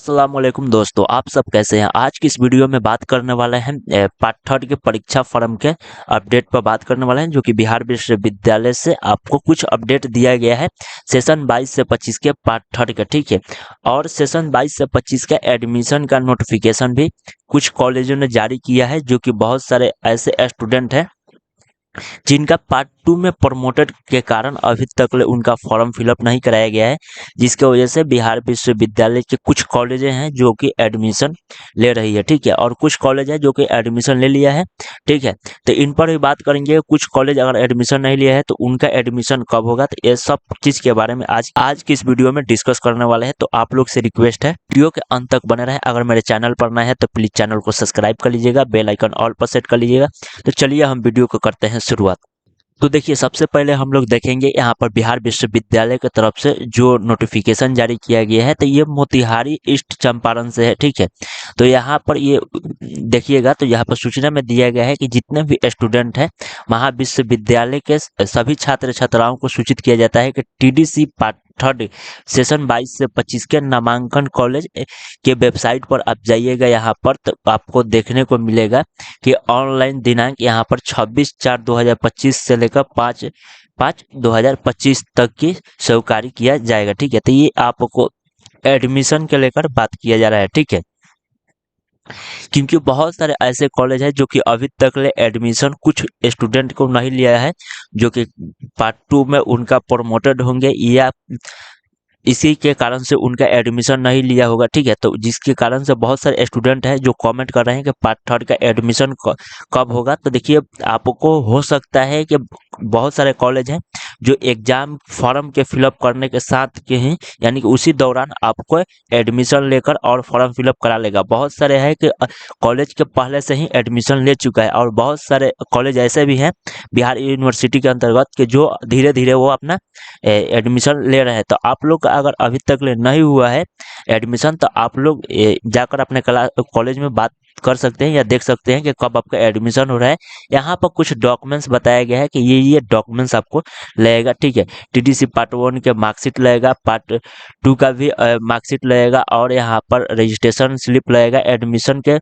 अस्सलाम वालेकुम दोस्तों, आप सब कैसे हैं। आज की इस वीडियो में बात करने वाले हैं पार्ट थर्ड के परीक्षा फॉर्म के अपडेट पर बात करने वाले हैं, जो कि बिहार विश्वविद्यालय से आपको कुछ अपडेट दिया गया है सेशन 22 से 25 के पार्ट थर्ड का। ठीक है, और सेशन 22 से 25 का एडमिशन का नोटिफिकेशन भी कुछ कॉलेजों ने जारी किया है, जो कि बहुत सारे ऐसे स्टूडेंट हैं जिनका पार्ट 2 में प्रमोटेड के कारण अभी तक उनका फॉर्म फिलअप नहीं कराया गया है, जिसकी वजह से बिहार विश्वविद्यालय के कुछ कॉलेजें हैं जो कि एडमिशन ले रही है। ठीक है, और कुछ कॉलेज है जो कि एडमिशन ले लिया है। ठीक है, तो इन पर भी बात करेंगे। कुछ कॉलेज अगर एडमिशन नहीं लिया है तो उनका एडमिशन कब होगा, तो ये सब चीज के बारे में आज की इस वीडियो में डिस्कस करने वाले हैं। तो आप लोग से रिक्वेस्ट है वीडियो के अंत तक बने रहे। अगर मेरे चैनल पर नए हैं तो प्लीज चैनल को सब्सक्राइब कर लीजिएगा, बेल आइकन ऑल पर सेट कर लीजिएगा। तो चलिए हम वीडियो को करते हैं शुरुआत। तो देखिए, सबसे पहले हम लोग देखेंगे यहाँ पर बिहार विश्वविद्यालय की तरफ से जो नोटिफिकेशन जारी किया गया है, तो ये मोतिहारी ईस्ट चंपारण से है। ठीक है, तो यहाँ पर ये देखिएगा, तो यहाँ पर सूचना में दिया गया है कि जितने भी स्टूडेंट हैं महाविश्वविद्यालय के सभी छात्र छात्राओं को सूचित किया जाता है कि टीडीसी पार्ट थर्ड सेशन 22 से 25 के नामांकन कॉलेज के वेबसाइट पर आप जाइएगा। यहाँ पर तो आपको देखने को मिलेगा कि ऑनलाइन दिनांक यहाँ पर 26/4/2025 से लेकर 5/5/2025 तक की स्वीकारी किया जाएगा। ठीक है, तो ये आपको एडमिशन के लेकर बात किया जा रहा है। ठीक है, क्योंकि बहुत सारे ऐसे कॉलेज हैं जो कि अभी तक ले एडमिशन कुछ स्टूडेंट को नहीं लिया है, जो कि पार्ट 2 में उनका प्रमोटेड होंगे या इसी के कारण से उनका एडमिशन नहीं लिया होगा। ठीक है, तो जिसके कारण से बहुत सारे स्टूडेंट हैं जो कमेंट कर रहे हैं कि पार्ट थर्ड का एडमिशन कब होगा। तो देखिए, आपको हो सकता है कि बहुत सारे कॉलेज हैं जो एग्जाम फॉर्म के फिलअप करने के साथ के ही, यानी कि उसी दौरान आपको एडमिशन लेकर और फॉर्म फिलअप करा लेगा। बहुत सारे हैं कि कॉलेज के पहले से ही एडमिशन ले चुका है, और बहुत सारे कॉलेज ऐसे भी हैं बिहार यूनिवर्सिटी के अंतर्गत कि जो धीरे धीरे वो अपना एडमिशन ले रहे हैं। तो आप लोग का अगर अभी तक ले नहीं हुआ है एडमिशन, तो आप लोग जाकर अपने कॉलेज में बात कर सकते हैं या देख सकते हैं कि कब आपका एडमिशन हो रहा है। यहाँ पर कुछ डॉक्यूमेंट्स बताया गया है कि ये डॉक्यूमेंट्स आपको लगेगा। ठीक है, टीडीसी पार्ट 1 के मार्कशीट लगेगा, पार्ट 2 का भी मार्कशीट लगेगा, और यहाँ पर रजिस्ट्रेशन स्लिप लगेगा, एडमिशन के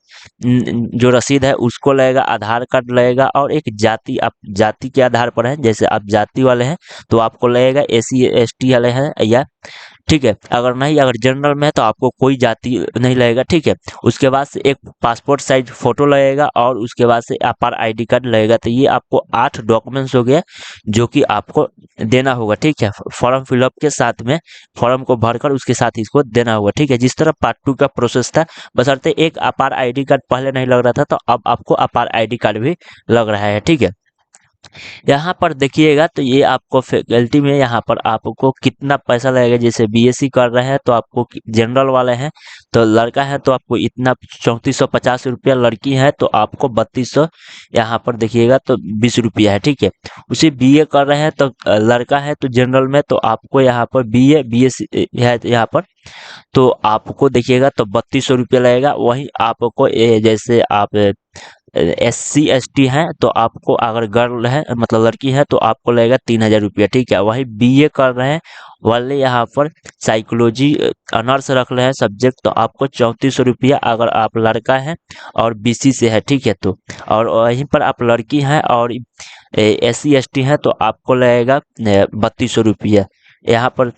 जो रसीद है उसको लगेगा, आधार कार्ड लगेगा, और एक जाति, आप जाति के आधार पर हैं, जैसे आप जाति वाले हैं तो आपको लगेगा, एसी एसटी वाले हैं या ठीक है, अगर जनरल में है तो आपको कोई जाति नहीं लगेगा। ठीक है, उसके बाद से एक पासपोर्ट साइज फोटो लगेगा, और उसके बाद से आधार आईडी कार्ड लगेगा। तो ये आपको 8 डॉक्यूमेंट्स हो गए जो कि आपको देना होगा। ठीक है, फॉर्म फिलअप के साथ में फॉर्म को भरकर उसके साथ इसको देना होगा। ठीक है, जिस तरह पार्ट 2 का प्रोसेस था, बशर्ते एक आधार आईडी कार्ड पहले नहीं लग रहा था, तो अब आपको आधार आईडी कार्ड भी लग रहा है। ठीक है, यहाँ पर देखिएगा, तो ये आपको फैकल्टी में यहाँ पर आपको कितना पैसा लगेगा। जैसे बीएससी कर रहे हैं तो आपको, जनरल वाले हैं तो लड़का है तो आपको इतना 3450 रुपया, लड़की है तो आपको 3200, यहाँ पर देखिएगा तो 20 रुपया है। ठीक है, उसे बीए कर रहे हैं तो लड़का है तो जनरल में तो आपको यहाँ पर बीएससी है यहाँ पर, तो आपको देखिएगा तो 3200 रुपया लगेगा। वहीं आपको जैसे आप SC ST हैं तो आपको, अगर गर्ल है मतलब लड़की है तो आपको लगेगा 3000 रुपया। ठीक है, वही बीए कर रहे हैं वाले यहाँ पर साइकोलॉजी ऑनर्स रख रहे हैं सब्जेक्ट, तो आपको 3400 रुपया अगर आप लड़का है और BC से है। ठीक है, तो और वहीं पर आप लड़की हैं और SC ST है तो आपको लगेगा 3200 रुपया यहाँ पर।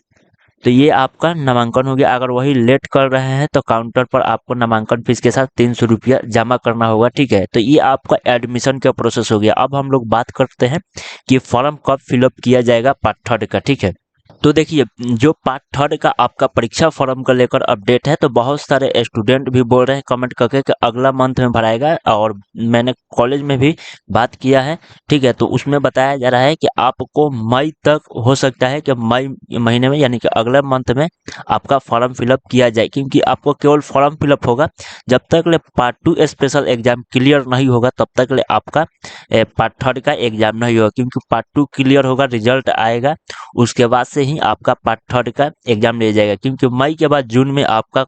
तो ये आपका नामांकन हो गया। अगर वही लेट कर रहे हैं तो काउंटर पर आपको नामांकन फीस के साथ 300 रुपया जमा करना होगा। ठीक है, तो ये आपका एडमिशन का प्रोसेस हो गया। अब हम लोग बात करते हैं कि फॉर्म कब फिलअप किया जाएगा पार्ट थर्ड का। ठीक है, तो देखिए, जो पार्ट थर्ड का आपका परीक्षा फॉर्म को लेकर अपडेट है, तो बहुत सारे स्टूडेंट भी बोल रहे हैं कमेंट करके कि अगला मंथ में भराएगा, और मैंने कॉलेज में भी बात किया है। ठीक है, तो उसमें बताया जा रहा है कि आपको मई तक, हो सकता है कि मई महीने में यानी कि अगले मंथ में आपका फॉर्म फिलअप किया जाए, क्योंकि आपको केवल फॉर्म फिलअप होगा। जब तक ले पार्ट 2 स्पेशल एग्जाम क्लियर नहीं होगा तब तक ले आपका पार्ट थर्ड का एग्जाम नहीं होगा, क्योंकि पार्ट 2 क्लियर होगा, रिजल्ट आएगा, उसके बाद से ही आपका पार्ट थर्ड का एग्जाम ले जाएगा। क्योंकि मई के बाद जून में आपका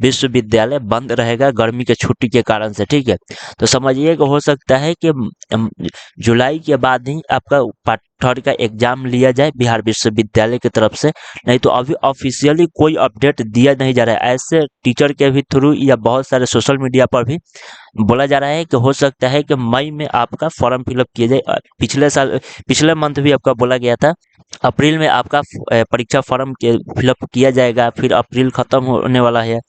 विश्वविद्यालय बंद रहेगा गर्मी के छुट्टी के कारण से। ठीक है, तो समझिए कि हो सकता है कि जुलाई के बाद ही आपका पार्ट थर्ड का एग्जाम लिया जाए बिहार विश्वविद्यालय की तरफ से। नहीं तो अभी ऑफिशियली कोई अपडेट दिया नहीं जा रहा है। ऐसे टीचर के भी थ्रू या बहुत सारे सोशल मीडिया पर भी बोला जा रहा है कि हो सकता है कि मई में आपका फॉर्म फिलअप किया जाए। पिछले मंथ भी आपका बोला गया था अप्रैल में आपका परीक्षा फॉर्म के फिलअप किया जाएगा। फिर अप्रैल खत्म होने वाला है।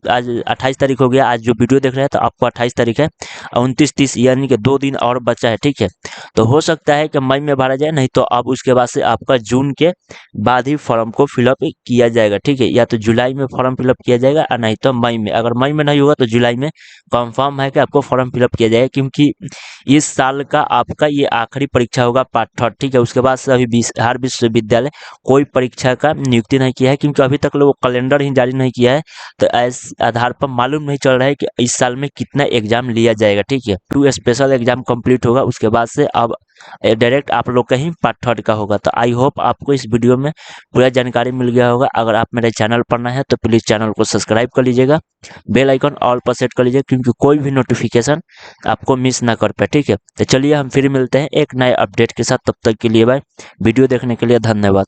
आज 28 तारीख हो गया। आज जो वीडियो देख रहे हैं तो आपको 28 तारीख है, 29 30 यानी कि 2 दिन और बचा है, ठीक है। तो हो सकता है कि मई में भरा जाए, नहीं तो अब उसके बाद से आपका जून के बाद ही फॉर्म को फिलअप किया जाएगा, ठीक है। या तो जुलाई में फॉर्म फिलअप किया जाएगा और नहीं तो मई में। अगर मई में नहीं होगा तो जुलाई में कंफर्म है कि आपको फॉर्म फिलअप किया जाएगा, क्योंकि इस साल का आपका ये आखिरी परीक्षा होगा पार्ट थर्ड, ठीक है। उसके बाद से अभी बिहार विश्वविद्यालय कोई परीक्षा का नियुक्ति नहीं किया है, क्योंकि अभी तक लोग कैलेंडर ही जारी नहीं किया है। तो इस आधार पर मालूम नहीं चल रहा है कि इस साल में कितना एग्जाम लिया जाएगा, ठीक है। 2 स्पेशल एग्जाम कंप्लीट होगा, उसके बाद से अब डायरेक्ट आप लोग का ही पार्ट थर्ड का होगा। तो आई होप आपको इस वीडियो में पूरा जानकारी मिल गया होगा। अगर आप मेरे चैनल पर नए हैं तो प्लीज़ चैनल को सब्सक्राइब कर लीजिएगा, बेल आइकन ऑल पर सेट कर लीजिए, क्योंकि कोई भी नोटिफिकेशन आपको मिस ना कर पाए, ठीक है। तो चलिए हम फिर मिलते हैं एक नए अपडेट के साथ। तब तक के लिए बाय। वीडियो देखने के लिए धन्यवाद।